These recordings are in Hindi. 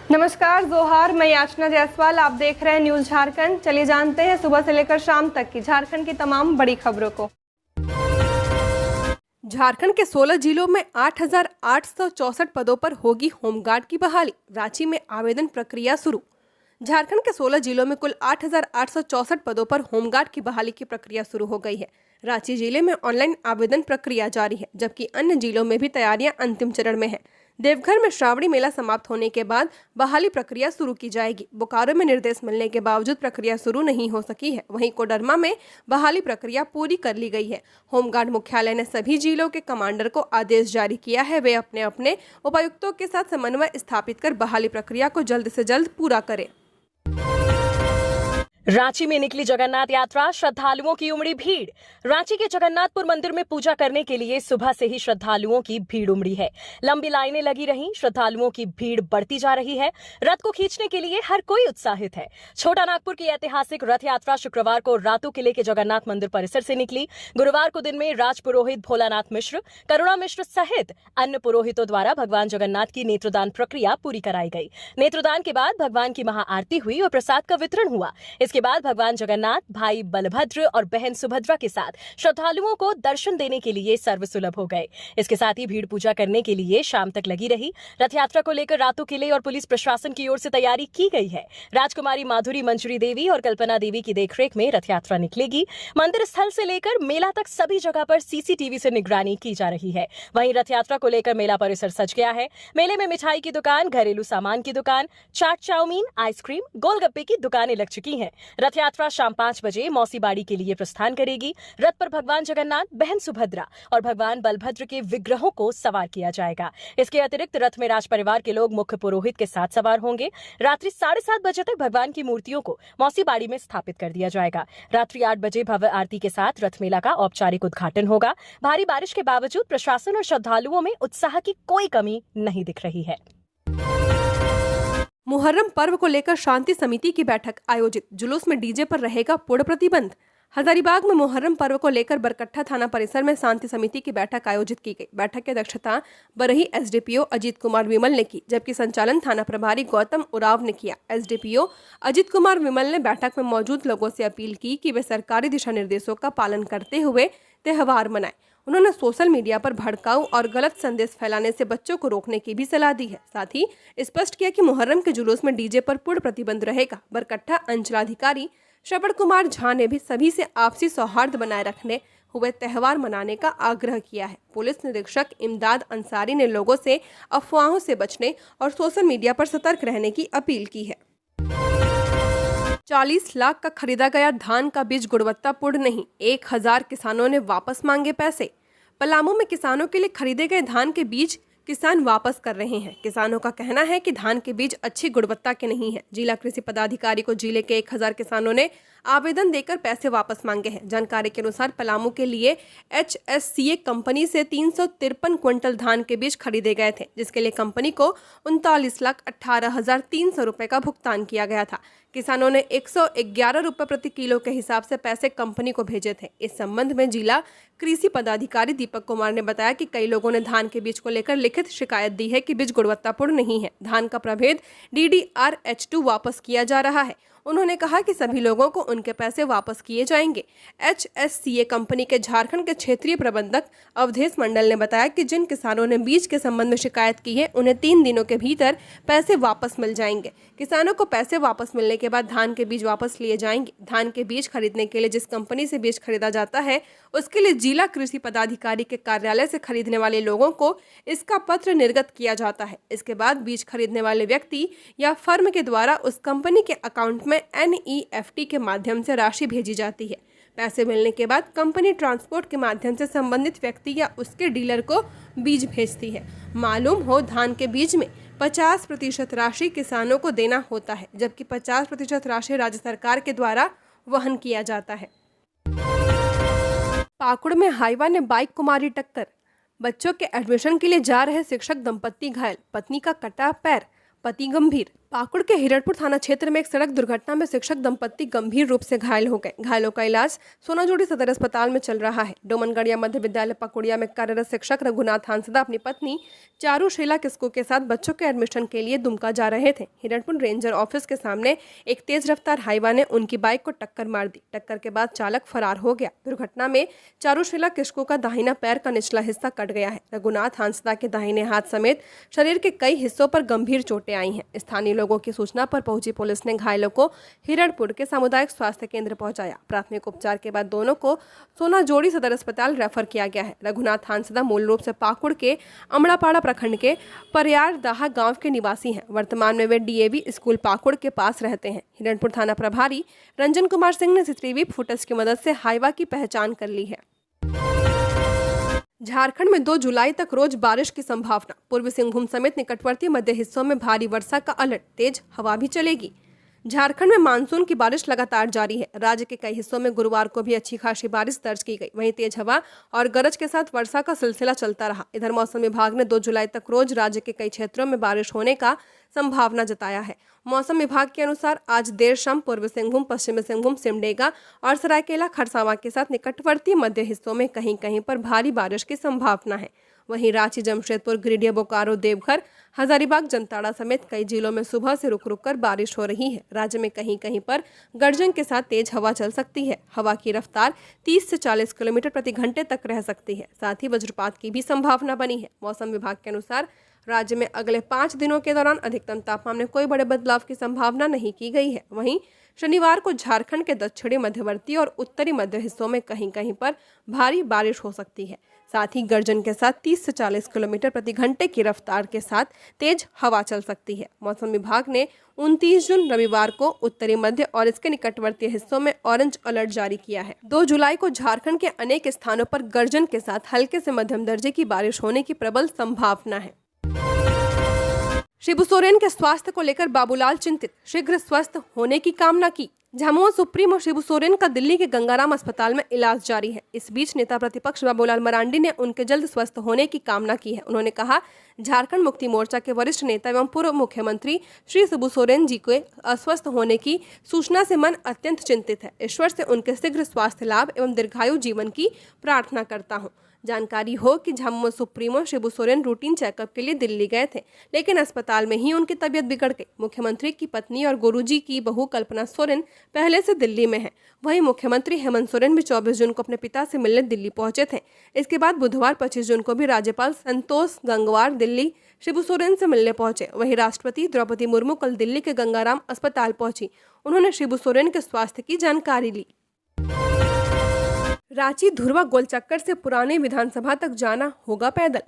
नमस्कार, जोहार। मैं याचना जायसवाल, आप देख रहे हैं न्यूज झारखंड। चलिए जानते हैं सुबह से लेकर शाम तक की झारखंड की तमाम बड़ी खबरों को। झारखंड के 16 जिलों में 8,864 पदों पर होगी होमगार्ड की बहाली। रांची में आवेदन प्रक्रिया शुरू। झारखंड के 16 जिलों में कुल 8,864 पदों पर होमगार्ड की बहाली की प्रक्रिया शुरू हो गई है। रांची जिले में ऑनलाइन आवेदन प्रक्रिया जारी है, जबकि अन्य जिलों में भी तैयारियां अंतिम चरण में है। देवघर में श्रावणी मेला समाप्त होने के बाद बहाली प्रक्रिया शुरू की जाएगी। बोकारो में निर्देश मिलने के बावजूद प्रक्रिया शुरू नहीं हो सकी है। वहीं कोडरमा में बहाली प्रक्रिया पूरी कर ली गई है। होमगार्ड मुख्यालय ने सभी जिलों के कमांडर को आदेश जारी किया है, वे अपने अपने उपायुक्तों के साथ समन्वय स्थापित कर बहाली प्रक्रिया को जल्द से जल्द पूरा करें। रांची में निकली जगन्नाथ यात्रा, श्रद्धालुओं की उमड़ी भीड़। रांची के जगन्नाथपुर मंदिर में पूजा करने के लिए सुबह से ही श्रद्धालुओं की भीड़ उमड़ी है। लंबी लाइनें लगी रहीं, श्रद्धालुओं की भीड़ बढ़ती जा रही है। रथ को खींचने के लिए हर कोई उत्साहित है। छोटा नागपुर की ऐतिहासिक रथ यात्रा शुक्रवार को रातू किले के जगन्नाथ मंदिर परिसर से निकली। गुरुवार को दिन में राज पुरोहित भोलानाथ मिश्र, करुणा मिश्र सहित अन्य पुरोहितों द्वारा भगवान जगन्नाथ की नेत्रदान प्रक्रिया पूरी कराई गई। नेत्रदान के बाद भगवान की महाआरती हुई और प्रसाद का वितरण हुआ। इसके बाद भगवान जगन्नाथ भाई बलभद्र और बहन सुभद्रा के साथ श्रद्धालुओं को दर्शन देने के लिए सर्वसुलभ हो गए। इसके साथ ही भीड़ पूजा करने के लिए शाम तक लगी रही। रथ यात्रा को लेकर रातू किले और पुलिस प्रशासन की ओर से तैयारी की गई है। राजकुमारी माधुरी मंजरी देवी और कल्पना देवी की देखरेख में रथ यात्रा निकलेगी। मंदिर स्थल से लेकर मेला तक सभी जगह पर सीसीटीवी से निगरानी की जा रही है। वहीं रथ यात्रा को लेकर मेला परिसर सज गया है। मेले में मिठाई की दुकान, घरेलू सामान की दुकान, चाट, चाउमीन, आइसक्रीम, गोलगप्पे की दुकानें लग चुकी हैं। रथ यात्रा शाम 5 बजे मौसीबाड़ी के लिए प्रस्थान करेगी। रथ पर भगवान जगन्नाथ, बहन सुभद्रा और भगवान बलभद्र के विग्रहों को सवार किया जाएगा। इसके अतिरिक्त रथ में राज परिवार के लोग मुख्य पुरोहित के साथ सवार होंगे। रात्रि 7:30 बजे तक भगवान की मूर्तियों को मौसीबाड़ी में स्थापित कर दिया जाएगा। रात्रि 8 बजे भव्य आरती के साथ रथ मेला का औपचारिक उद्घाटन होगा। भारी बारिश के बावजूद प्रशासन और श्रद्धालुओं में उत्साह की कोई कमी नहीं दिख रही है। मुहर्रम पर्व को लेकर शांति समिति की बैठक आयोजित। जुलूस में डीजे पर रहेगा पूर्ण प्रतिबंध। हजारीबाग में मुहर्रम पर्व को लेकर बरकट्ठा थाना परिसर में शांति समिति की बैठक आयोजित की गई। बैठक की अध्यक्षता बरही एसडीपीओ अजीत कुमार विमल ने की, जबकि संचालन थाना प्रभारी गौतम उराव ने किया। एसडीपीओ अजीत कुमार विमल ने बैठक में मौजूद लोगों से अपील की कि वे सरकारी दिशा निर्देशों का पालन करते हुए त्योहार मनाएं। उन्होंने सोशल मीडिया पर भड़काऊ और गलत संदेश फैलाने से बच्चों को रोकने की भी सलाह दी है। साथ ही स्पष्ट किया कि मुहर्रम के जुलूस में डीजे पर पूर्ण प्रतिबंध रहेगा। बरकट्ठा अंचलाधिकारी श्रवण कुमार झा ने भी सभी से आपसी सौहार्द बनाए रखने हुए त्यौहार मनाने का आग्रह किया है। पुलिस निरीक्षक इमदाद अंसारी ने लोगों से अफवाहों से बचने और सोशल मीडिया पर सतर्क रहने की अपील की है। 40 लाख का खरीदा गया धान का बीज गुणवत्तापूर्ण नहीं, 1000 किसानों ने वापस मांगे पैसे। पलामू में किसानों के लिए खरीदे गए धान के बीज किसान वापस कर रहे हैं। किसानों का कहना है कि धान के बीज अच्छी गुणवत्ता के नहीं है। जिला कृषि पदाधिकारी को जिले के 1000 किसानों ने आवेदन देकर पैसे वापस मांगे हैं। जानकारी के अनुसार पलामू के लिए HSCA कंपनी से 353 क्विंटल धान के बीज खरीदे गए थे, जिसके लिए कंपनी को 39,18,300 रुपए का भुगतान किया गया था। किसानों ने 111 रुपए प्रति किलो के हिसाब से पैसे कंपनी को भेजे थे। इस संबंध में जिला कृषि पदाधिकारी दीपक कुमार ने बताया कि कई लोगों ने धान के बीज को लेकर लिखित शिकायत दी है कि बीज गुणवत्तापूर्ण नहीं है। धान का प्रभेद DDR-H2 वापस किया जा रहा है। उन्होंने कहा कि सभी लोगों को उनके पैसे वापस किए जाएंगे। HSCA कंपनी के झारखंड के क्षेत्रीय प्रबंधक अवधेश मंडल ने बताया कि जिन किसानों ने बीज के संबंध में शिकायत की है, उन्हें 3 दिनों के भीतर पैसे वापस मिल जाएंगे। किसानों को पैसे वापस मिलने के बाद धान के बीज वापस लिए जाएंगे। धान के बीज खरीदने के लिए जिस कंपनी से बीज खरीदा जाता है, उसके लिए जिला कृषि पदाधिकारी के कार्यालय से खरीदने वाले लोगों को इसका पत्र निर्गत किया जाता है। इसके बाद बीज खरीदने वाले व्यक्ति या फर्म के द्वारा उस कंपनी के अकाउंट में NEFT के माध्यम से राशि भेजी जाती है। पैसे मिलने के बाद कंपनी ट्रांसपोर्ट के माध्यम से संबंधित व्यक्ति या उसके डीलर को बीज भेजती है। मालूम हो, धान के बीज में 50% राशि किसानों को देना होता है, जबकि 50% राशि राज्य सरकार के द्वारा वहन किया जाता है। पाकुड़ में हाईवा ने बाइक को मारी टक्कर। बच्चों के एडमिशन के लिए जा रहे शिक्षक दंपत्ति घायल, पत्नी का कटा पैर, पति गंभीर। पाकुड़ के हिरणपुर थाना क्षेत्र में एक सड़क दुर्घटना में शिक्षक दंपत्ति गंभीर रूप से घायल हो गए। घायलों का इलाज सोनाजोड़ी सदर अस्पताल में चल रहा है। डोमनगढ़िया मध्य विद्यालय पकुड़िया में कार्यरत शिक्षक रघुनाथ हांसदा अपनी पत्नी चारुशीला किस्कू के साथ बच्चों के एडमिशन के लिए दुमका जा रहे थे। हिरणपुर रेंजर ऑफिस के सामने एक तेज रफ्तार हाईवा ने उनकी बाइक को टक्कर मार दी। टक्कर के बाद चालक फरार हो गया। दुर्घटना में चारुशीला किस्कू का दाहिना पैर का निचला हिस्सा कट गया है। रघुनाथ हांसदा के दाहिने हाथ समेत शरीर के कई हिस्सों पर गंभीर चोटें आई हैं। स्थानीय लोगों की सूचना पर पहुंची पुलिस ने घायलों को हिरणपुर के सामुदायिक स्वास्थ्य केंद्र पहुंचाया। प्राथमिक उपचार के बाद दोनों को सोनाजोड़ी सदर अस्पताल रेफर किया गया है। रघुनाथ हांसदा मूल रूप से पाकुड़ के अमड़ापाड़ा प्रखंड के परियारदाहा गांव के निवासी हैं। वर्तमान में वे डीएवी स्कूल पाकुड़ के पास रहते हैं। हिरणपुर थाना प्रभारी रंजन कुमार सिंह ने सीसीटीवी फुटेज की मदद से हाईवा की पहचान कर ली है। झारखंड में 2 जुलाई तक रोज बारिश की संभावना। पूर्वी सिंहभूम समेत निकटवर्ती मध्य हिस्सों में भारी वर्षा का अलर्ट। तेज हवा भी चलेगी। झारखंड में मानसून की बारिश लगातार जारी है। राज्य के कई हिस्सों में गुरुवार को भी अच्छी खासी बारिश दर्ज की गई। वहीं तेज हवा और गरज के साथ वर्षा का सिलसिला चलता रहा। इधर मौसम विभाग ने 2 जुलाई तक रोज राज्य के कई क्षेत्रों में बारिश होने का संभावना जताया है। मौसम विभाग के अनुसार आज देर शाम पूर्वी सिंहभूम, पश्चिमी सिंहभूम, सिमडेगा और सरायकेला खरसावां के साथ निकटवर्ती मध्य हिस्सों में कहीं कहीं पर भारी बारिश की संभावना है। वहीं रांची, जमशेदपुर, गिरिडीह, बोकारो, देवघर, हजारीबाग, जामताड़ा समेत कई जिलों में सुबह से रुक रुक कर बारिश हो रही है। राज्य में कहीं कहीं पर गर्जन के साथ तेज हवा चल सकती है। हवा की रफ्तार 30 से 40 किलोमीटर प्रति घंटे तक रह सकती है। साथ ही वज्रपात की भी संभावना बनी है। मौसम विभाग के अनुसार राज्य में अगले 5 दिनों के दौरान अधिकतम तापमान में कोई बड़े बदलाव की संभावना नहीं की गई है। वहीं शनिवार को झारखंड के दक्षिणी, मध्यवर्ती और उत्तरी मध्य हिस्सों में कहीं कहीं पर भारी बारिश हो सकती है। साथ ही गर्जन के साथ 30 से 40 किलोमीटर प्रति घंटे की रफ्तार के साथ तेज हवा चल सकती है। मौसम विभाग ने 29 जून रविवार को उत्तरी मध्य और इसके निकटवर्ती हिस्सों में ऑरेंज अलर्ट जारी किया है। 2 जुलाई को झारखंड के अनेक स्थानों पर गर्जन के साथ हल्के से मध्यम दर्जे की बारिश होने की प्रबल संभावना है। शिबू सोरेन के स्वास्थ्य को लेकर बाबूलाल चिंतित, शीघ्र स्वस्थ होने की कामना की। झामुमो सुप्रीमो शिबू सोरेन का दिल्ली के गंगाराम अस्पताल में इलाज जारी है। इस बीच नेता प्रतिपक्ष बाबूलाल मरांडी ने उनके जल्द स्वस्थ होने की कामना की है। उन्होंने कहा, झारखंड मुक्ति मोर्चा के वरिष्ठ नेता एवं पूर्व मुख्यमंत्री श्री शिबू सोरेन जी के अस्वस्थ होने की सूचना से मन अत्यंत चिंतित है। ईश्वर से उनके शीघ्र स्वास्थ्य लाभ एवं दीर्घायु जीवन की प्रार्थना करता हूँ। जानकारी हो कि Jhamumo supremo Shibu Soren routine checkup के लिए दिल्ली गए थे, लेकिन अस्पताल में ही उनकी तबीयत बिगड़ गई। मुख्यमंत्री की पत्नी और गुरुजी की बहू कल्पना सोरेन पहले से दिल्ली में है। वहीं मुख्यमंत्री हेमंत सोरेन भी 24 जून को अपने पिता से मिलने दिल्ली पहुंचे थे। इसके बाद बुधवार 25 जून को भी राज्यपाल संतोष गंगवार दिल्ली शिबू सोरेन से मिलने पहुंचे। वहीं राष्ट्रपति द्रौपदी मुर्मू कल दिल्ली के गंगाराम अस्पताल पहुंची। उन्होंने शिबू सोरेन के स्वास्थ्य की जानकारी ली। रांची धुरवा गोलचक्कर से पुराने विधानसभा तक जाना होगा पैदल।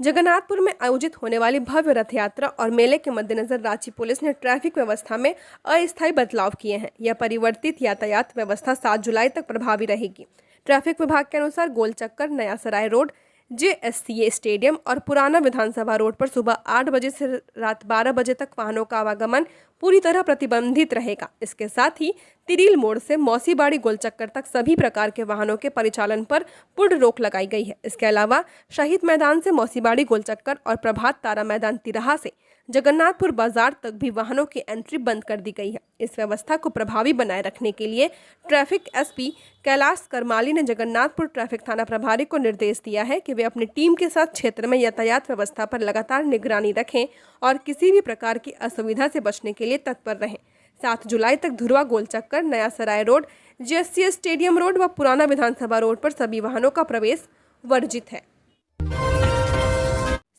जगन्नाथपुर में आयोजित होने वाली भव्य रथ यात्रा और मेले के मद्देनजर रांची पुलिस ने ट्रैफिक व्यवस्था में अस्थायी बदलाव किए हैं। यह परिवर्तित यातायात व्यवस्था 7 जुलाई तक प्रभावी रहेगी। ट्रैफिक विभाग के अनुसार गोलचक्कर, नया सराय रोड, JSCA स्टेडियम और पुराना विधानसभा रोड पर सुबह 8 बजे से रात 12 बजे तक वाहनों का आवागमन पूरी तरह प्रतिबंधित रहेगा। इसके साथ ही तिरील मोड़ से मौसीबाड़ी गोलचक्कर तक सभी प्रकार के वाहनों के परिचालन पर पूर्ण रोक लगाई गई है। इसके अलावा शहीद मैदान से मौसीबाड़ी गोलचक्कर और प्रभात तारा मैदान तिराहा से जगन्नाथपुर बाजार तक भी वाहनों की एंट्री बंद कर दी गई है। इस व्यवस्था को प्रभावी बनाए रखने के लिए ट्रैफिक SP कैलाश करमाली ने जगन्नाथपुर ट्रैफिक थाना प्रभारी को निर्देश दिया है कि वे अपनी टीम के साथ क्षेत्र में यातायात व्यवस्था पर लगातार निगरानी रखें और किसी भी प्रकार की असुविधा से बचने के लिए तत्पर रहें। 7 जुलाई तक धुरवा गोलचक्कर, नया सराय रोड, JSCA स्टेडियम रोड व पुराना विधानसभा रोड पर सभी वाहनों का प्रवेश वर्जित है।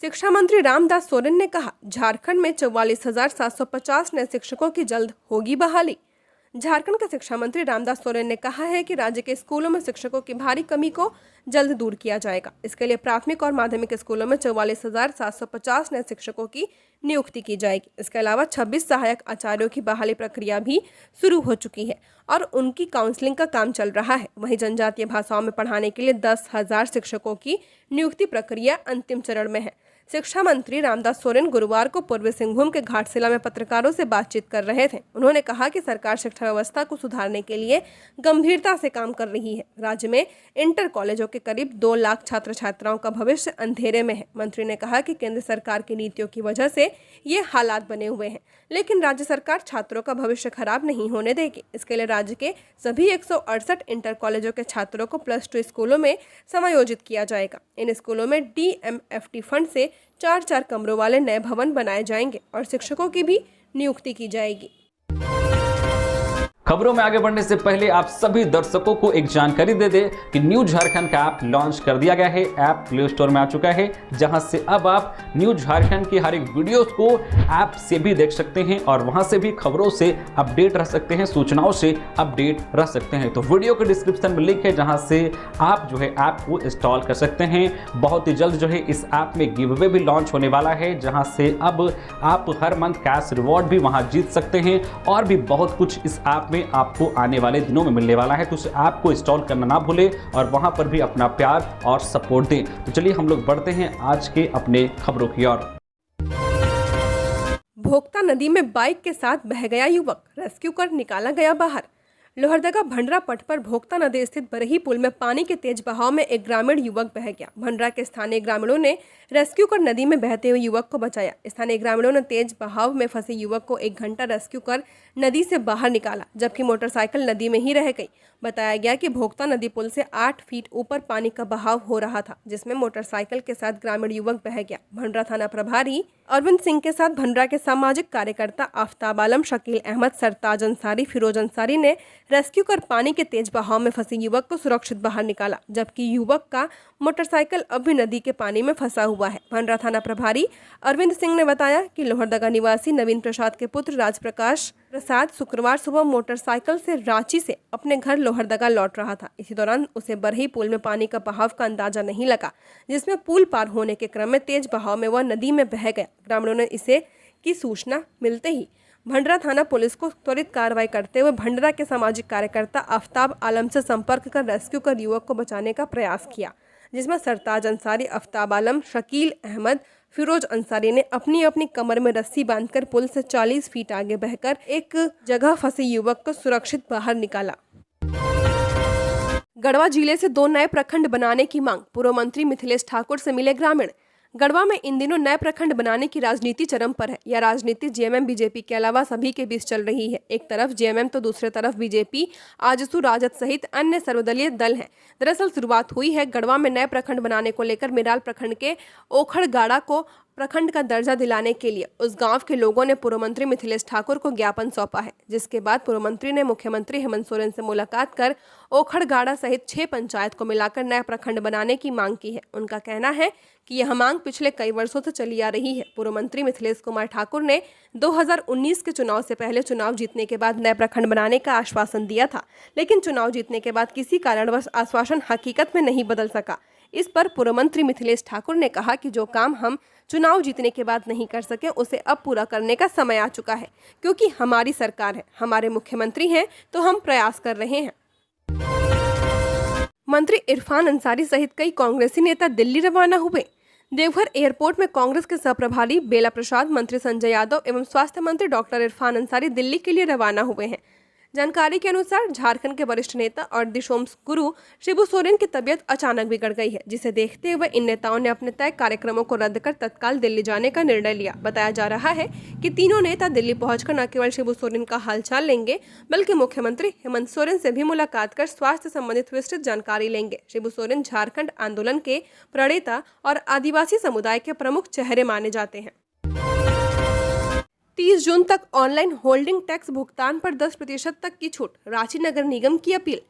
शिक्षा मंत्री रामदास सोरेन ने कहा, झारखंड में 44,750 नए शिक्षकों की जल्द होगी बहाली। झारखंड के शिक्षा मंत्री रामदास सोरेन ने कहा है कि राज्य के स्कूलों में शिक्षकों की भारी कमी को जल्द दूर किया जाएगा। इसके लिए प्राथमिक और माध्यमिक स्कूलों में 44,750 नए शिक्षकों की नियुक्ति की जाएगी। इसके अलावा 26 सहायक आचार्यों की बहाली प्रक्रिया भी शुरू हो चुकी है और उनकी काउंसलिंग का काम चल रहा है। वहीं जनजातीय भाषाओं में पढ़ाने के लिए 10,000 शिक्षकों की नियुक्ति प्रक्रिया अंतिम चरण में है। शिक्षा मंत्री रामदास सोरेन गुरुवार को पूर्वी सिंहभूम के घाटशिला में पत्रकारों से बातचीत कर रहे थे। उन्होंने कहा कि सरकार शिक्षा व्यवस्था को सुधारने के लिए गंभीरता से काम कर रही है। राज्य में इंटर कॉलेजों के करीब 2 लाख छात्र छात्राओं का भविष्य अंधेरे में है। मंत्री ने कहा कि केंद्र सरकार की नीतियों की वजह से ये हालात बने हुए हैं, लेकिन राज्य सरकार छात्रों का भविष्य खराब नहीं होने देगी। इसके लिए राज्य के सभी 168 इंटर कॉलेजों के छात्रों को +2 स्कूलों में समायोजित किया जाएगा। इन स्कूलों में DMFT फंड से 4-4 कमरों वाले नए भवन बनाए जाएंगे और शिक्षकों की भी नियुक्ति की जाएगी। खबरों में आगे बढ़ने से पहले आप सभी दर्शकों को एक जानकारी दे दें कि न्यूज झारखंड का ऐप लॉन्च कर दिया गया है। ऐप प्ले स्टोर में आ चुका है, जहां से अब आप न्यूज झारखंड की हर एक वीडियोस को ऐप से भी देख सकते हैं और वहां से भी खबरों से अपडेट रह सकते हैं, सूचनाओं से अपडेट रह सकते हैं। तो वीडियो के डिस्क्रिप्शन में लिंक है, जहां से आप जो है ऐप को इंस्टॉल कर सकते हैं। बहुत ही जल्द जो है इस ऐप में गिव अवे भी लॉन्च होने वाला है, जहां से अब आप हर मंथ कैश रिवॉर्ड भी वहां जीत सकते हैं और भी बहुत कुछ इस ऐप में आपको आने वाले दिनों में मिलने वाला है। तो इस ऐप को इंस्टॉल करना ना भूलें और वहां पर भी अपना प्यार और सपोर्ट दें। तो चलिए हम लोग बढ़ते हैं आज के अपने खबरों की ओर। भोक्ता नदी में बाइक के साथ बह गया युवक, रेस्क्यू कर निकाला गया बाहर। लोहरदगा भंडरा पट पर भोक्ता नदी स्थित बरही पुल में पानी के तेज बहाव में एक ग्रामीण युवक बह गया। भंडरा के स्थानीय ग्रामीणों ने रेस्क्यू कर नदी में बहते हुए युवक को बचाया। स्थानीय ग्रामीणों ने तेज बहाव में फंसे युवक को 1 घंटा रेस्क्यू कर नदी से बाहर निकाला, जबकि मोटरसाइकिल नदी में ही रह गई। बताया गया कि भोक्ता नदी पुल से 8 फीट ऊपर पानी का बहाव हो रहा था, जिसमें मोटरसाइकिल के साथ ग्रामीण युवक बह गया। भंडरा थाना प्रभारी अरविंद सिंह के साथ भंडरा के सामाजिक कार्यकर्ता आफ्ताब आलम, शकील अहमद, सरताज अंसारी, फिरोज अंसारी ने रेस्क्यू कर पानी के तेज बहाव में फंसे युवक को सुरक्षित बाहर निकाला, जबकि युवक का मोटरसाइकिल अब भी नदी के पानी में फंसा हुआ है। भंडरा थाना प्रभारी अरविंद सिंह ने बताया कि लोहरदगा निवासी नवीन प्रसाद के पुत्र राजप्रकाश प्रसाद शुक्रवार सुबह मोटरसाइकिल से रांची से अपने घर लोहरदगा लौट रहा था। इसी दौरान उसे बरही पुल में पानी का बहाव का अंदाजा नहीं लगा, जिसमें पुल पार होने के क्रम में तेज बहाव में वह नदी में बह गया। ग्रामीणों ने इसे की सूचना मिलते ही भंडरा थाना पुलिस को त्वरित कार्रवाई करते हुए भंडरा के सामाजिक कार्यकर्ता आफ्ताब आलम से संपर्क कर रेस्क्यू कर युवक को बचाने का प्रयास किया, जिसमें सरताज अंसारी, आफ्ताब आलम, शकील अहमद, फिरोज अंसारी ने अपनी अपनी कमर में रस्सी बांधकर पुल से 40 फीट आगे बहकर एक जगह फंसे युवक को सुरक्षित बाहर निकाला। गढ़वा जिले से 2 नए प्रखंड बनाने की मांग, पूर्व मंत्री मिथिलेश ठाकुर से मिले ग्रामीण। गढ़वा में इन दिनों नए प्रखंड बनाने की राजनीति चरम पर है। यह राजनीति जेएमएम बीजेपी के अलावा सभी के बीच चल रही है। एक तरफ जेएमएम तो दूसरे तरफ बीजेपी, आजसू, राजद सहित अन्य सर्वदलीय दल हैं। दरअसल शुरुआत हुई है गढ़वा में नए प्रखंड बनाने को लेकर मिराल प्रखंड के ओखड़गाड़ा को प्रखंड का दर्जा दिलाने के लिए उस गांव के लोगों ने पूर्व मंत्री मिथिलेश ठाकुर को ज्ञापन सौंपा है, जिसके बाद पूर्व मंत्री ने मुख्यमंत्री हेमंत सोरेन से मुलाकात कर ओखड़गाड़ा सहित 6 पंचायत को मिलाकर नया प्रखंड बनाने की मांग की है। उनका कहना है कि यह मांग पिछले कई वर्षों से चली आ रही है। पूर्व मंत्री मिथिलेश कुमार ठाकुर ने 2019 के चुनाव से पहले चुनाव जीतने के बाद नए प्रखंड बनाने का आश्वासन दिया था, लेकिन चुनाव जीतने के बाद किसी कारणवश आश्वासन हकीकत में नहीं बदल सका। इस पर पूर्व मंत्री मिथिलेश ठाकुर ने कहा कि जो काम हम चुनाव जीतने के बाद नहीं कर सके, उसे अब पूरा करने का समय आ चुका है, क्योंकि हमारी सरकार है, हमारे मुख्यमंत्री हैं, तो हम प्रयास कर रहे हैं। मंत्री इरफान अंसारी सहित कई कांग्रेसी नेता दिल्ली रवाना हुए। देवघर एयरपोर्ट में कांग्रेस के सहप्रभारी बेला प्रसाद, मंत्री संजय यादव एवं स्वास्थ्य मंत्री डॉक्टर इरफान अंसारी दिल्ली के लिए रवाना हुए हैं। जानकारी के अनुसार झारखंड के वरिष्ठ नेता और दिशोम गुरु शिबू सोरेन की तबीयत अचानक बिगड़ गई है, जिसे देखते हुए इन नेताओं ने अपने तय कार्यक्रमों को रद्द कर तत्काल दिल्ली जाने का निर्णय लिया। बताया जा रहा है कि तीनों नेता दिल्ली पहुंचकर न केवल शिबू सोरेन का हालचाल लेंगे, बल्कि मुख्यमंत्री हेमंत सोरेन से भी मुलाकात कर स्वास्थ्य संबंधित विस्तृत जानकारी लेंगे। शिबू सोरेन झारखंड आंदोलन के प्रणेता और आदिवासी समुदाय के प्रमुख चेहरे माने जाते हैं। 30 जून तक ऑनलाइन होल्डिंग टैक्स भुगतान पर 10% तक की छूट, रांची नगर निगम की अपील।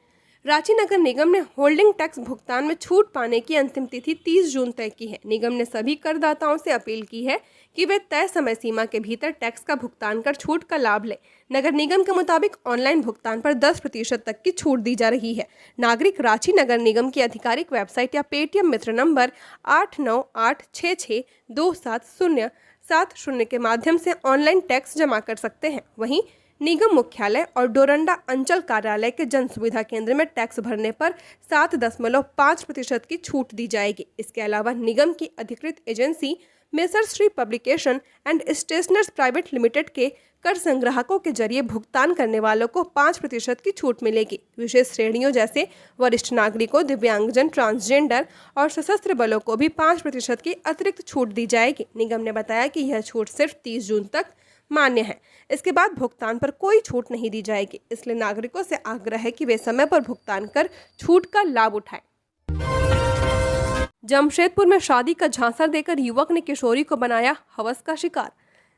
रांची नगर निगम ने होल्डिंग टैक्स भुगतान में छूट पाने की अंतिम तिथि 30 जून तय की है। निगम ने सभी करदाताओं से अपील की है कि वे तय समय सीमा के भीतर टैक्स का भुगतान कर छूट का लाभ लें। नगर निगम के मुताबिक ऑनलाइन भुगतान पर 10% तक की छूट दी जा रही है। नागरिक रांची नगर निगम की आधिकारिक वेबसाइट या पेटीएम मित्र नंबर 8986627070 के माध्यम से ऑनलाइन टैक्स जमा कर सकते हैं। वहीं निगम मुख्यालय और डोरंडा अंचल कार्यालय के जन सुविधा केंद्र में टैक्स भरने पर 7.5% की छूट दी जाएगी। इसके अलावा निगम की अधिकृत agency messrs Shri publication and stationers private limited के कर संग्राहकों के जरिए भुगतान करने वालों को 5% की छूट मिलेगी। विशेष श्रेणियों जैसे वरिष्ठ नागरिकों, दिव्यांगजन, ट्रांसजेंडर और सशस्त्र बलों को भी 5% की अतिरिक्त छूट दी जाएगी। निगम ने बताया कि यह छूट सिर्फ 30 जून तक मान्य है। इसके बाद भुगतान पर कोई छूट नहीं दी जाएगी, इसलिए नागरिकों से आग्रह है कि वे समय पर भुगतान कर छूट का लाभ उठाएं। जमशेदपुर में शादी का झांसा देकर युवक ने किशोरी को बनाया हवस का शिकार।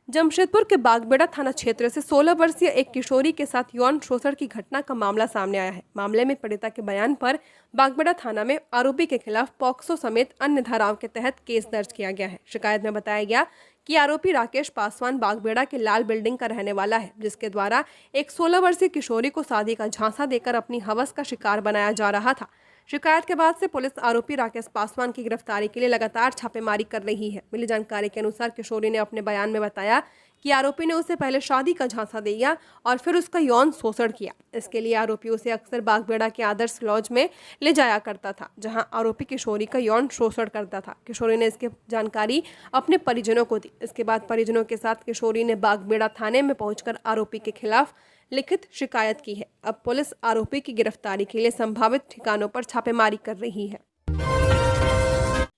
जमशेदपुर के बागबेड़ा थाना क्षेत्र से 16 वर्षीय एक किशोरी के साथ यौन शोषण की घटना का मामला सामने आया है। मामले में पीड़िता के बयान पर बागबेड़ा थाना में आरोपी के खिलाफ पॉक्सो समेत अन्य धाराओं के तहत केस दर्ज किया गया है। शिकायत में बताया गया कि आरोपी राकेश पासवान बागबेड़ा के लाल बिल्डिंग का रहने वाला है, जिसके द्वारा एक 16 वर्षीय किशोरी को शादी का झांसा देकर अपनी हवस का शिकार बनाया जा रहा था। शिकायत के बाद से पुलिस आरोपी राकेश पासवान की गिरफ्तारी के लिए लगातार छापेमारी कर रही है। मिली जानकारी के अनुसार किशोरी ने अपने बयान में बताया कि आरोपी ने उसे पहले शादी का झांसा दिया और फिर उसका यौन शोषण किया। इसके लिए आरोपी उसे अक्सर बागबेड़ा के आदर्श लॉज में ले जाया करता था, जहां आरोपी किशोरी का यौन शोषण करता था। किशोरी ने इसकी जानकारी अपने परिजनों को दी। इसके बाद परिजनों के साथ किशोरी ने बागबेड़ा थाने में पहुंचकर आरोपी के खिलाफ लिखित शिकायत की है। अब पुलिस आरोपी की गिरफ्तारी के लिए संभावित ठिकानों पर छापेमारी कर रही है।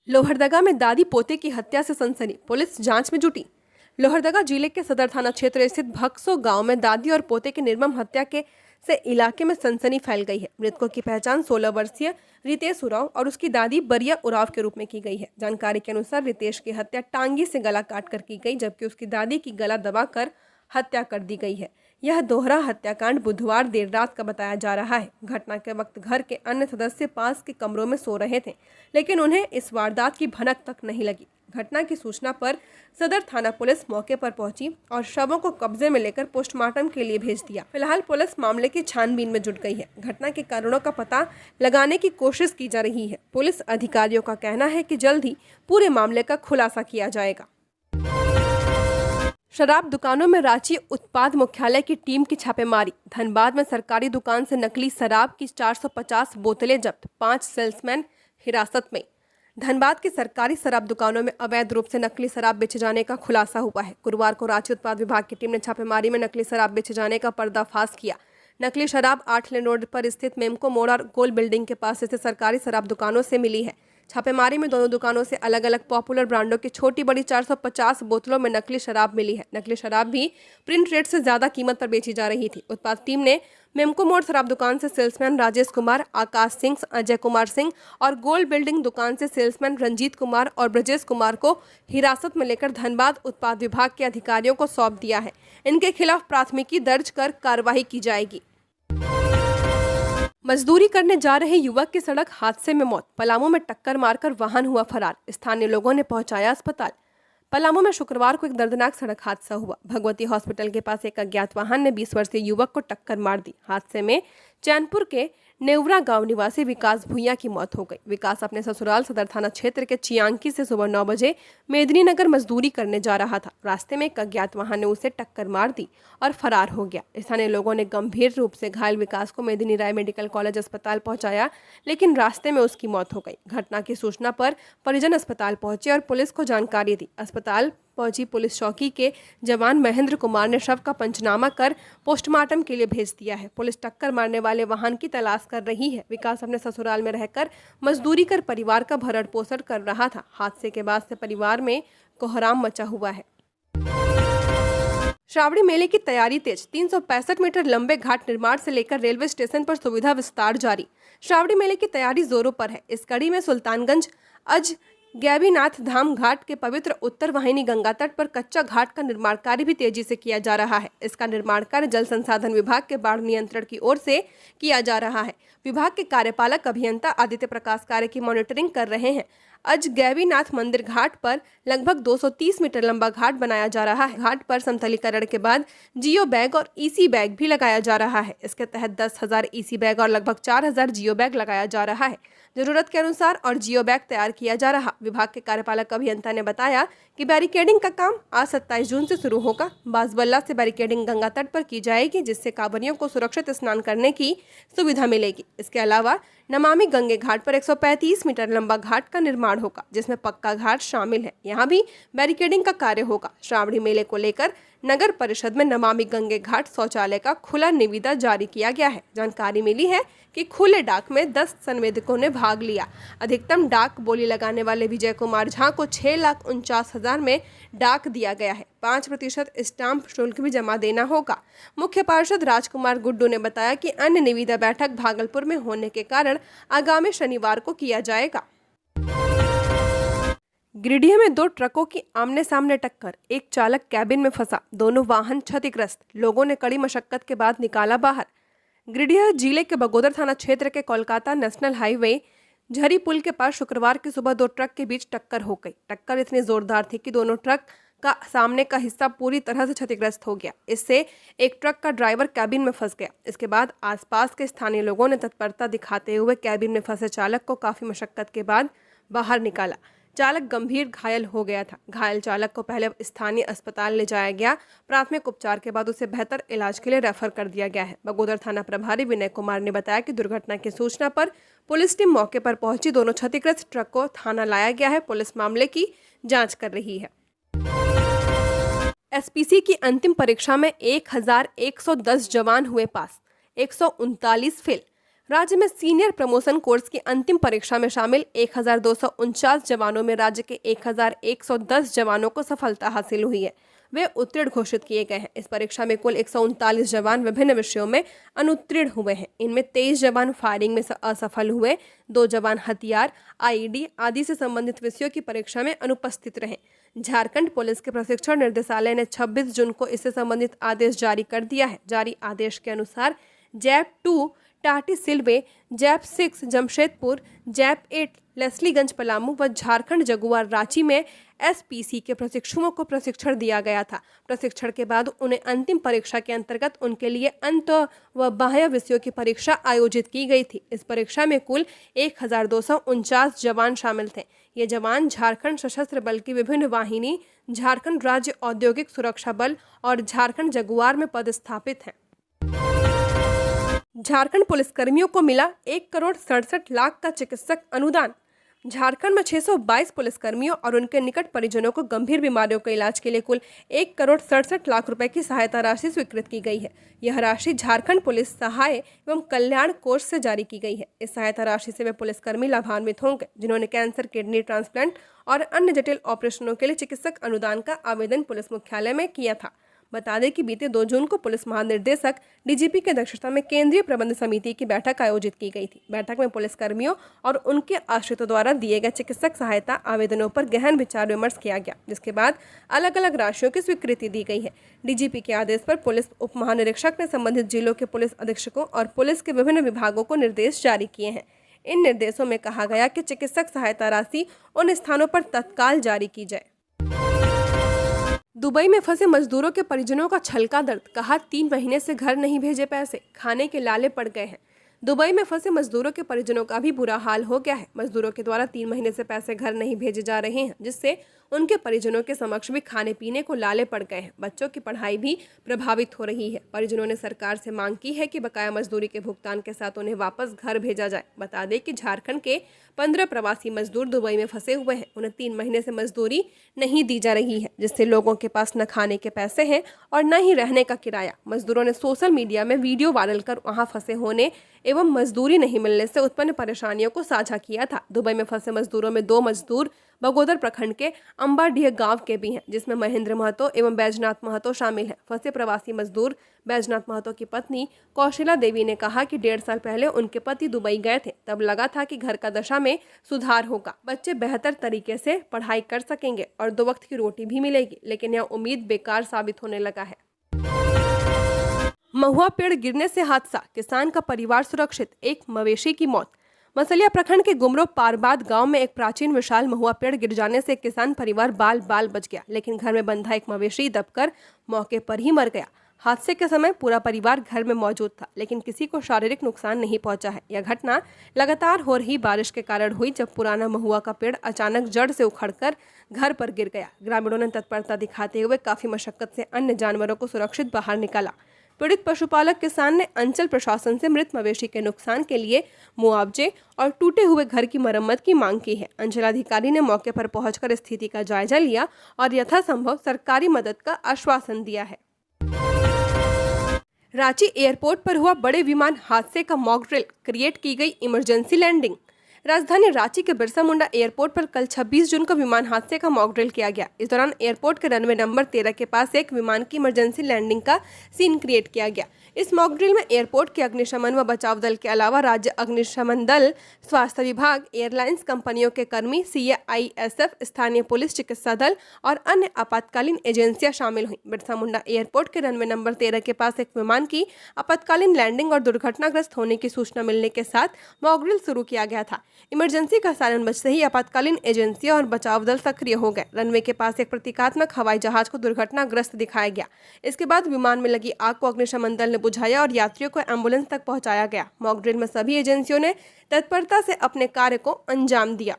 लोहरदगा में दादी पोते की हत्या से सनसनी, पुलिस जांच में जुटी। लोहरदगा जिले के सदर थाना क्षेत्र स्थित भक्सो गांव में दादी और पोते की निर्मम हत्या से इलाके में सनसनी फैल गई है। मृतकों की पहचान 16 वर्षीय रितेश उरांव और उसकी दादी बरिया उरांव के रूप में की गई है। जानकारी के अनुसार रितेश की हत्या टांगी से गला काटकर की गई, जबकि उसकी दादी की गला दबाकर हत्या कर दी गई है। यह दोहरा हत्याकांड बुधवार देर रात का बताया जा रहा है। घटना के वक्त घर के अन्य सदस्य पास के कमरों में सो रहे थे, लेकिन उन्हें इस वारदात की भनक तक नहीं लगी। घटना की सूचना पर सदर थाना पुलिस मौके पर पहुंची और शवों को कब्जे में लेकर पोस्टमार्टम के लिए भेज दिया। फिलहाल पुलिस मामले की छानबीन में जुट गई है। घटना के कारणों का पता लगाने की कोशिश की जा रही है। पुलिस अधिकारियों का कहना है कि जल्द ही पूरे मामले का खुलासा किया जाएगा। शराब दुकानों में रांची उत्पाद मुख्यालय की टीम की छापेमारी। धनबाद में सरकारी दुकान से नकली शराब की 450 बोतलें जब्त, 5 सेल्समैन हिरासत में। धनबाद की सरकारी शराब दुकानों में अवैध रूप से नकली शराब बेचे जाने का खुलासा हुआ है। गुरुवार को रांची उत्पाद विभाग की टीम ने छापेमारी में नकली शराब बेचे जाने का पर्दाफाश किया। नकली शराब 8 लेन रोड पर स्थित मेमको मोड़ और गोल बिल्डिंग के पास स्थित सरकारी शराब दुकानों से मिली है। छापेमारी में दोनों दुकानों से अलग अलग पॉपुलर ब्रांडों की छोटी बड़ी 450 बोतलों में नकली शराब मिली है। नकली शराब भी प्रिंट रेट से ज्यादा कीमत पर बेची जा रही थी। उत्पाद टीम ने मेमको मोड़ शराब दुकान से सेल्समैन राजेश कुमार, आकाश सिंह, अजय कुमार सिंह और गोल्ड बिल्डिंग दुकान से सेल्समैन रंजीत कुमार और ब्रजेश कुमार को हिरासत में लेकर धनबाद उत्पाद विभाग के अधिकारियों को सौंप दिया है। इनके खिलाफ प्राथमिकी दर्ज कर कार्रवाई की जाएगी। मजदूरी करने जा रहे युवक की सड़क हादसे में मौत। पलामू में टक्कर मारकर वाहन हुआ फरार, स्थानीय लोगों ने पहुंचाया अस्पताल। पलामू में शुक्रवार को एक दर्दनाक सड़क हादसा हुआ। भगवती हॉस्पिटल के पास एक अज्ञात वाहन ने 20 वर्षीय युवक को टक्कर मार दी। हादसे में चैनपुर के नेवरा गांव निवासी विकास भुइया की मौत हो गई। विकास अपने ससुराल सदर थाना क्षेत्र के चियांकी से सुबह 9 बजे मेदिनीनगर मजदूरी करने जा रहा था। रास्ते में एक अज्ञात वाहन ने उसे टक्कर मार दी और फरार हो गया। स्थानीय लोगों ने गंभीर रूप से घायल विकास को मेदिनी राय मेडिकल कॉलेज अस्पताल पहुंचाया, लेकिन रास्ते में उसकी मौत हो गई। घटना की सूचना पर परिजन अस्पताल पहुंचे और पुलिस को जानकारी दी। अस्पताल पहुंची पुलिस चौकी के जवान महेंद्र कुमार ने शव का पंचनामा कर पोस्टमार्टम के लिए भेज दिया है। पुलिस टक्कर मारने वाले वाहन की तलाश कर रही है। विकास अपने ससुराल में रहकर मजदूरी कर परिवार का भरण पोषण कर रहा था। हादसे के बाद से परिवार में कोहराम मचा हुआ है। श्रावणी मेले की तैयारी तेज। 365 मीटर लंबे घाट निर्माण से लेकर रेलवे स्टेशन पर सुविधा विस्तार जारी। श्रावणी मेले की तैयारी जोरों पर है। इस कड़ी में सुल्तानगंज अज गैबीनाथ धाम घाट के पवित्र उत्तर वाहिनी गंगा तट पर कच्चा घाट का निर्माण कार्य भी तेजी से किया जा रहा है। इसका निर्माण कार्य जल संसाधन विभाग के बाढ़ नियंत्रण की ओर से किया जा रहा है। विभाग के कार्यपालक अभियंता आदित्य प्रकाश कार्य की मॉनिटरिंग कर रहे हैं। अज गैबीनाथ मंदिर घाट पर लगभग 230 मीटर लंबा घाट बनाया जा रहा है। घाट पर समतलीकरण के बाद जियो बैग और ईसी बैग भी लगाया जा रहा है। इसके तहत 10,000 ईसी बैग और लगभग 4,000 जियो बैग लगाया जा रहा है। जरूरत के अनुसार और जियो बैग तैयार किया जा रहा। विभाग के कार्यपालक अभियंता ने बताया कि बैरिकेडिंग का काम आज 27 जून से शुरू होगा। बाजबल्ला से बैरिकेडिंग गंगा तट पर की जाएगी, जिससे कांवरियों को सुरक्षित स्नान करने की सुविधा मिलेगी। इसके अलावा नमामि गंगे घाट पर 135 मीटर लंबा घाट का निर्माण होगा, जिसमें पक्का घाट शामिल है। यहाँ भी बैरिकेडिंग का कार्य होगा। श्रावणी मेले को लेकर नगर परिषद में नमामि गंगे घाट शौचालय का खुला निविदा जारी किया गया है। जानकारी मिली है कि खुले डाक में 10 संवेदकों ने भाग लिया। अधिकतम डाक बोली लगाने वाले विजय कुमार झा को 6,49,000 में डाक दिया गया है। 5% स्टाम्प शुल्क भी जमा देना होगा। मुख्य पार्षद राजकुमार गुड्डू ने बताया कि अन्य निविदा बैठक भागलपुर में होने के कारण आगामी शनिवार को किया जाएगा। गिरिडीह में 2 ट्रकों की आमने सामने टक्कर, एक चालक कैबिन में फंसा, दोनों वाहन क्षतिग्रस्त। लोगों ने कड़ी मशक्कत के बाद निकाला बाहर। गिरिडीह जिले के बगोदर थाना क्षेत्र के कोलकाता नेशनल हाईवे झरी पुल के पास शुक्रवार की सुबह 2 ट्रक के बीच टक्कर हो गई। टक्कर इतनी जोरदार थी कि दोनों ट्रक का सामने का हिस्सा पूरी तरह से क्षतिग्रस्त हो गया। इससे एक ट्रक का ड्राइवर कैबिन में फंस गया। इसके बाद आसपास के स्थानीय लोगों ने तत्परता दिखाते हुए कैबिन में फंसे चालक को काफी मशक्कत के बाद बाहर निकाला। चालक गंभीर घायल हो गया था। घायल चालक को पहले स्थानीय अस्पताल ले जाया गया। प्राथमिक उपचार के बाद उसे बेहतर इलाज के लिए रेफर कर दिया गया है। बगोदर थाना प्रभारी विनय कुमार ने बताया कि दुर्घटना की सूचना पर पुलिस टीम मौके पर पहुंची। दोनों क्षतिग्रस्त ट्रक को थाना लाया गया है। पुलिस मामले की जांच कर रही है। एसपीसी की अंतिम परीक्षा में 1,110 जवान हुए पास, 139 फेल। राज्य में सीनियर प्रमोशन कोर्स की अंतिम परीक्षा में शामिल 1,249 जवानों में राज्य के 1,110 जवानों को सफलता हासिल हुई है। वे उत्तीर्ण घोषित किए गए हैं। इस परीक्षा में कुल 139 जवान विभिन्न विषयों में अनुत्तीर्ण हुए हैं। इनमें 23 जवान फायरिंग में असफल हुए, 2 जवान हथियार, आईईडी आदि से संबंधित विषयों की परीक्षा में अनुपस्थित रहे। झारखंड पुलिस के प्रशिक्षण निर्देशालय ने 26 जून को इससे संबंधित आदेश जारी कर दिया है। जारी आदेश के अनुसार जैप 2 टाटी सिलवे, जैप 6 जमशेदपुर, जैप 8 लेस्लीगंज पलामू व झारखंड जगुआर रांची में एसपीसी के प्रशिक्षुओं को प्रशिक्षण दिया गया था। प्रशिक्षण के बाद उन्हें अंतिम परीक्षा के अंतर्गत उनके लिए अंत व बाह्य विषयों की परीक्षा आयोजित की गई थी। इस परीक्षा में कुल 1,249 जवान शामिल थे। ये जवान झारखंड सशस्त्र बल की विभिन्न वाहिनी, झारखंड राज्य औद्योगिक सुरक्षा बल और झारखंड जगुआर में पदस्थापित हैं। झारखंड पुलिसकर्मियों को मिला 1,67,00,000 का चिकित्सक अनुदान। झारखंड में 622 पुलिसकर्मियों और उनके निकट परिजनों को गंभीर बीमारियों के इलाज के लिए कुल 1,67,00,000 रुपए की सहायता राशि स्वीकृत की गई है। यह राशि झारखंड पुलिस सहाय एवं कल्याण कोष से जारी की गई है। इस सहायता राशि से वे पुलिसकर्मी लाभान्वित होंगे जिन्होंने कैंसर, किडनी ट्रांसप्लांट और अन्य जटिल ऑपरेशनों के लिए चिकित्सक अनुदान का आवेदन पुलिस मुख्यालय में किया था। बता दें कि बीते 2 जून को पुलिस महानिदेशक डीजीपी की अध्यक्षता में केंद्रीय प्रबंध समिति की बैठक आयोजित की गई थी। बैठक में पुलिसकर्मियों और उनके आश्रितों द्वारा दिए गए चिकित्सक सहायता आवेदनों पर गहन विचार विमर्श किया गया, जिसके बाद अलग अलग राशियों की स्वीकृति दी गई है। डीजीपी के आदेश पर पुलिस उप महानिरीक्षक ने संबंधित जिलों के पुलिस अधीक्षकों और पुलिस के विभिन्न विभागों को निर्देश जारी किए हैं। इन निर्देशों में कहा गया कि चिकित्सक सहायता राशि उन स्थानों पर तत्काल जारी की जाए। दुबई में फंसे मजदूरों के परिजनों का छलका दर्द, कहा 3 महीने से घर नहीं भेजे पैसे, खाने के लाले पड़ गए हैं। दुबई में फंसे मजदूरों के परिजनों का भी बुरा हाल हो गया है। मजदूरों के द्वारा 3 महीने से पैसे घर नहीं भेजे जा रहे हैं, जिससे उनके परिजनों के समक्ष भी खाने पीने को लाले पड़ गए हैं। बच्चों की पढ़ाई भी प्रभावित हो रही है। परिजनों ने सरकार से मांग की है कि बकाया मजदूरी के भुगतान के साथ उन्हें वापस घर भेजा जाए। बता दें कि झारखंड के 15 प्रवासी मजदूर दुबई में फंसे हुए हैं। उन्हें 3 महीने से मजदूरी नहीं दी जा रही है, जिससे लोगों के पास न खाने के पैसे हैं और न ही रहने का किराया। मजदूरों ने सोशल मीडिया में वीडियो वायरल कर वहां फंसे होने एवं मजदूरी नहीं मिलने से उत्पन्न परेशानियों को साझा किया था। दुबई में फंसे मजदूरों में 2 मजदूर बगोदर प्रखंड के अंबाडीह गांव के भी हैं, जिसमें महेंद्र महतो एवं बैजनाथ महतो शामिल हैं। फंसे प्रवासी मजदूर बैजनाथ महतो की पत्नी कौशला देवी ने कहा कि 1.5 साल पहले उनके पति दुबई गए थे। तब लगा था कि घर का दशा में सुधार होगा, बच्चे बेहतर तरीके से पढ़ाई कर सकेंगे और 2 वक्त की रोटी भी मिलेगी, लेकिन यह उम्मीद बेकार साबित होने लगा है। महुआ पेड़ गिरने से हादसा, किसान का परिवार सुरक्षित, एक मवेशी की मौत। मसलिया प्रखंड के गुमरो पारबाद गांव में एक प्राचीन विशाल महुआ पेड़ गिर जाने से किसान परिवार बाल बाल बच गया, लेकिन घर में बंधा एक मवेशी दबकर मौके पर ही मर गया। हादसे के समय पूरा परिवार घर में मौजूद था, लेकिन किसी को शारीरिक नुकसान नहीं पहुंचा है। यह घटना लगातार हो रही बारिश के कारण हुई, जब पुराना महुआ का पेड़ अचानक जड़ से उखड़कर घर पर गिर गया। ग्रामीणों ने तत्परता दिखाते हुए काफी मशक्कत से अन्य जानवरों को सुरक्षित बाहर निकाला। पीड़ित पशुपालक किसान ने अंचल प्रशासन से मृत मवेशी के नुकसान के लिए मुआवजे और टूटे हुए घर की मरम्मत की मांग की है। अंचलाधिकारी ने मौके पर पहुंचकर स्थिति का जायजा लिया और यथासंभव सरकारी मदद का आश्वासन दिया है। रांची एयरपोर्ट पर हुआ बड़े विमान हादसे का मॉक ड्रिल, क्रिएट की गई इमरजेंसी लैंडिंग। राजधानी रांची के बिरसा मुंडा एयरपोर्ट पर कल 26 जून को विमान हादसे का मॉक ड्रिल किया गया। इस दौरान एयरपोर्ट के रनवे नंबर 13 के पास एक विमान की इमरजेंसी लैंडिंग का सीन क्रिएट किया गया। इस मॉक ड्रिल में एयरपोर्ट के अग्निशमन व बचाव दल के अलावा राज्य अग्निशमन दल, स्वास्थ्य विभाग, एयरलाइंस कंपनियों के कर्मी, CISF, स्थानीय पुलिस, चिकित्सा दल और अन्य आपातकालीन एजेंसियां शामिल हुई। बिरसा मुंडा एयरपोर्ट के रनवे नंबर 13 के पास एक विमान की आपातकालीन लैंडिंग और दुर्घटनाग्रस्त होने की सूचना मिलने के साथ मॉक ड्रिल शुरू किया गया था। इमरजेंसी का सायरन बजते ही आपातकालीन एजेंसियां और बचाव दल सक्रिय हो गए। रनवे के पास एक प्रतीकात्मक हवाई जहाज को दुर्घटनाग्रस्त दिखाया गया। इसके बाद विमान में लगी आग को अग्निशमन दल ने बुझाया और यात्रियों को एम्बुलेंस तक पहुंचाया गया। मॉक ड्रिल में सभी एजेंसियों ने तत्परता से अपने कार्य को अंजाम दिया।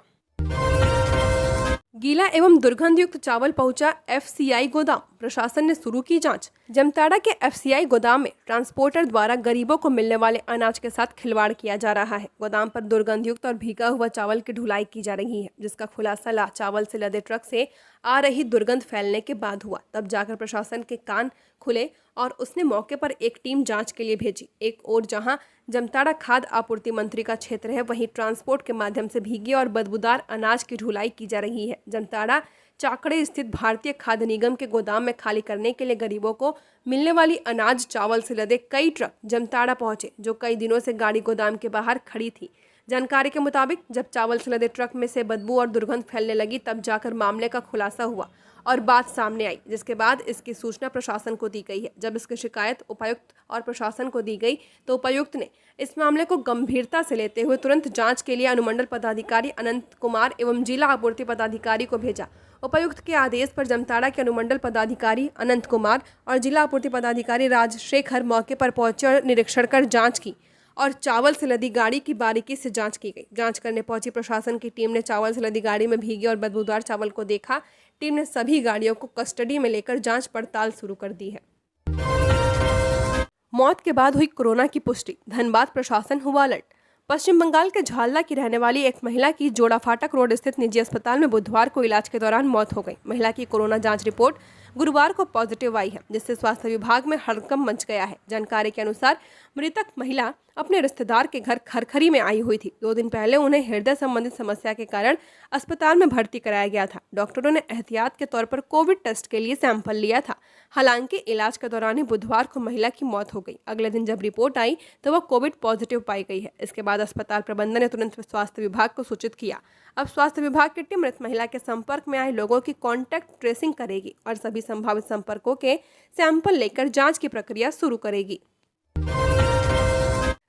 गीला एवं दुर्गंधयुक्त चावल पहुंचा FCI गोदाम, प्रशासन ने शुरू की जांच। जमताड़ा के FCI गोदाम में ट्रांसपोर्टर द्वारा गरीबों को मिलने वाले अनाज के साथ खिलवाड़ किया जा रहा है। गोदाम पर दुर्गंधयुक्त और भीगा हुआ चावल की ढुलाई की जा रही है, जिसका खुलासा चावल से लदे ट्रक से आ रही दुर्गंध फैलने के बाद हुआ। तब जाकर प्रशासन के कान खुले और उसने मौके पर एक टीम जांच के लिए भेजी। एक ओर जहां जमताड़ा खाद्य आपूर्ति मंत्री का क्षेत्र है, वहीं ट्रांसपोर्ट के माध्यम से भीगे और बदबूदार अनाज की ढुलाई की जा रही है। जमताड़ा चाकड़े स्थित भारतीय खाद्य निगम के गोदाम में खाली करने के लिए गरीबों को मिलने वाली अनाज चावल से लदे कई ट्रक जमताड़ा पहुंचे, जो कई दिनों से गाड़ी गोदाम के बाहर खड़ी थी। जानकारी के मुताबिक जब चावल से लदे ट्रक में से बदबू और दुर्गंध फैलने लगी, तब जाकर मामले का खुलासा हुआ और बात सामने आई, जिसके बाद इसकी सूचना प्रशासन को दी गई है। जब इसकी शिकायत उपायुक्त और प्रशासन को दी गई तो उपायुक्त ने इस मामले को गंभीरता से लेते हुए तुरंत जांच के लिए अनुमंडल पदाधिकारी अनंत कुमार एवं जिला आपूर्ति पदाधिकारी को भेजा। उपायुक्त के आदेश पर जमताड़ा के अनुमंडल पदाधिकारी अनंत कुमार और जिला आपूर्ति पदाधिकारी राजशेखर मौके पर पहुंचे और निरीक्षण कर जांच की और चावल से लदी गाड़ी की बारीकी से जांच की गई। जांच करने पहुंची प्रशासन की टीम ने चावल से लदी गाड़ी में भीगे और बदबूदार चावल को देखा। टीम ने सभी गाड़ियों को कस्टडी में लेकर जांच पड़ताल शुरू कर दी है। मौत के बाद हुई कोरोना की पुष्टि, धनबाद प्रशासन हुआ अलर्ट। पश्चिम बंगाल के झालदा की रहने वाली एक महिला की जोड़ा फाटक रोड स्थित निजी अस्पताल में बुधवार को इलाज के दौरान मौत हो गई। महिला की कोरोना जांच रिपोर्ट गुरुवार को पॉजिटिव आई है, जिससे स्वास्थ्य विभाग में हड़कंप मच गया है। जानकारी के अनुसार मृतक महिला अपने रिश्तेदार के घर खरखरी में आई हुई थी। 2 दिन पहले उन्हें हृदय संबंधित समस्या के कारण अस्पताल में भर्ती कराया गया था। डॉक्टरों ने एहतियात के तौर पर कोविड टेस्ट के लिए सैंपल लिया था। हालांकि इलाज के दौरान ही बुधवार को महिला की मौत हो गई। अगले दिन जब रिपोर्ट आई तो वह कोविड पॉजिटिव पाई गई है। इसके बाद अस्पताल प्रबंधन ने तुरंत स्वास्थ्य विभाग को सूचित किया। अब स्वास्थ्य विभाग की टीम मृत महिला के संपर्क में आए लोगों की कॉन्टैक्ट ट्रेसिंग करेगी और सभी संभावित संपर्कों के सैंपल लेकर जांच की प्रक्रिया शुरू करेगी।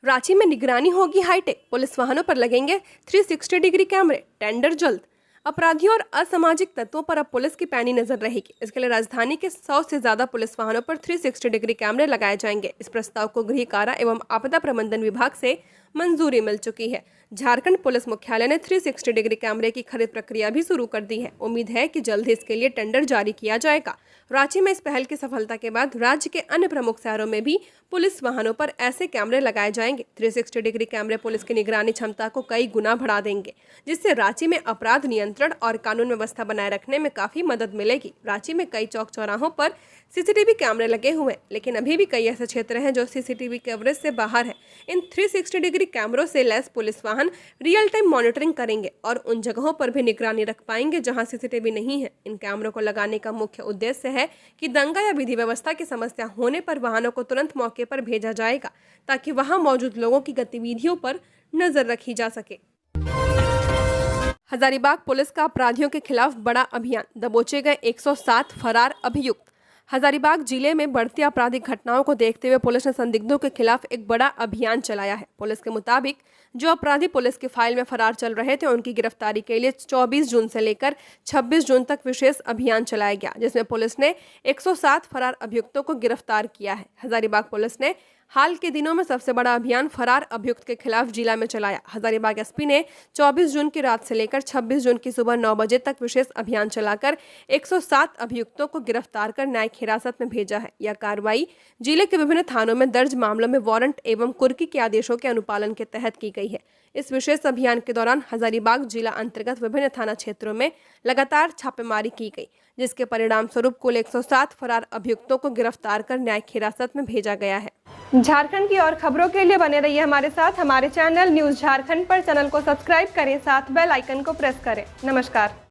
रांची में निगरानी होगी हाईटेक, पुलिस वाहनों पर लगेंगे 360 डिग्री कैमरे, टेंडर जल्द। अपराधियों और असामाजिक तत्वों पर अब पुलिस की पैनी नजर रहेगी। इसके लिए राजधानी के 100 से ज्यादा पुलिस वाहनों पर 360 डिग्री कैमरे लगाए जाएंगे। इस प्रस्ताव को गृह कारा एवं आपदा प्रबंधन विभाग से मंजूरी मिल चुकी है। झारखंड पुलिस मुख्यालय ने 360 डिग्री कैमरे की खरीद प्रक्रिया भी शुरू कर दी है। उम्मीद है कि जल्द ही इसके लिए टेंडर जारी किया जाएगा। रांची में इस पहल की सफलता के बाद राज्य के अन्य प्रमुख शहरों में भी पुलिस वाहनों पर ऐसे कैमरे लगाए जाएंगे। 360 डिग्री कैमरे पुलिस की निगरानी क्षमता को कई गुना बढ़ा देंगे, जिससे रांची में अपराध नियंत्रण और कानून व्यवस्था बनाए रखने में काफी मदद मिलेगी। रांची में कई चौक चौराहों पर CCTV कैमरे लगे हुए हैं, लेकिन अभी भी कई ऐसे क्षेत्र हैं जो CCTV कवरेज से बाहर है। इन 360 डिग्री कैमरों से लैस पुलिस वाहन रियल टाइम मॉनिटरिंग करेंगे और उन जगहों पर भी निगरानी रख पाएंगे जहां CCTV नहीं है। इन कैमरों को लगाने का मुख्य उद्देश्य है कि दंगा या विधि व्यवस्था की समस्या होने पर वाहनों को तुरंत मौके पर भेजा जाएगा, ताकि वहां मौजूद लोगों की गतिविधियों पर नजर रखी जा सके। हजारीबाग पुलिस का अपराधियों के खिलाफ बड़ा अभियान, दबोचे गए 107 फरार अभियुक्त। हजारीबाग जिले में बढ़ती आपराधिक घटनाओं को देखते हुए पुलिस ने संदिग्धों के खिलाफ एक बड़ा अभियान चलाया है। पुलिस के मुताबिक जो अपराधी पुलिस की फाइल में फरार चल रहे थे, उनकी गिरफ्तारी के लिए 24 जून से लेकर 26 जून तक विशेष अभियान चलाया गया, जिसमें पुलिस ने 107 फरार अभियुक्तों को गिरफ्तार किया है। हजारीबाग पुलिस ने हाल के दिनों में सबसे बड़ा अभियान फरार अभियुक्त के खिलाफ जिला में चलाया। हजारीबाग एसपी ने 24 जून की रात से लेकर 26 जून की सुबह 9 बजे तक विशेष अभियान चलाकर 107 अभियुक्तों को गिरफ्तार कर न्यायिक हिरासत में भेजा है। यह कार्रवाई जिले के विभिन्न थानों में दर्ज मामलों में वारंट एवं कुर्की के आदेशों के अनुपालन के तहत की गई है। इस विशेष अभियान के दौरान हजारीबाग जिला अंतर्गत विभिन्न थाना क्षेत्रों में लगातार छापेमारी की गई, जिसके परिणाम स्वरूप कुल 107 फरार अभियुक्तों को गिरफ्तार कर न्यायिक हिरासत में भेजा गया है। झारखंड की और खबरों के लिए बने रहिए हमारे साथ। हमारे चैनल न्यूज़ झारखंड पर चैनल को सब्सक्राइब करें, साथ बेल आइकन को प्रेस करें। नमस्कार।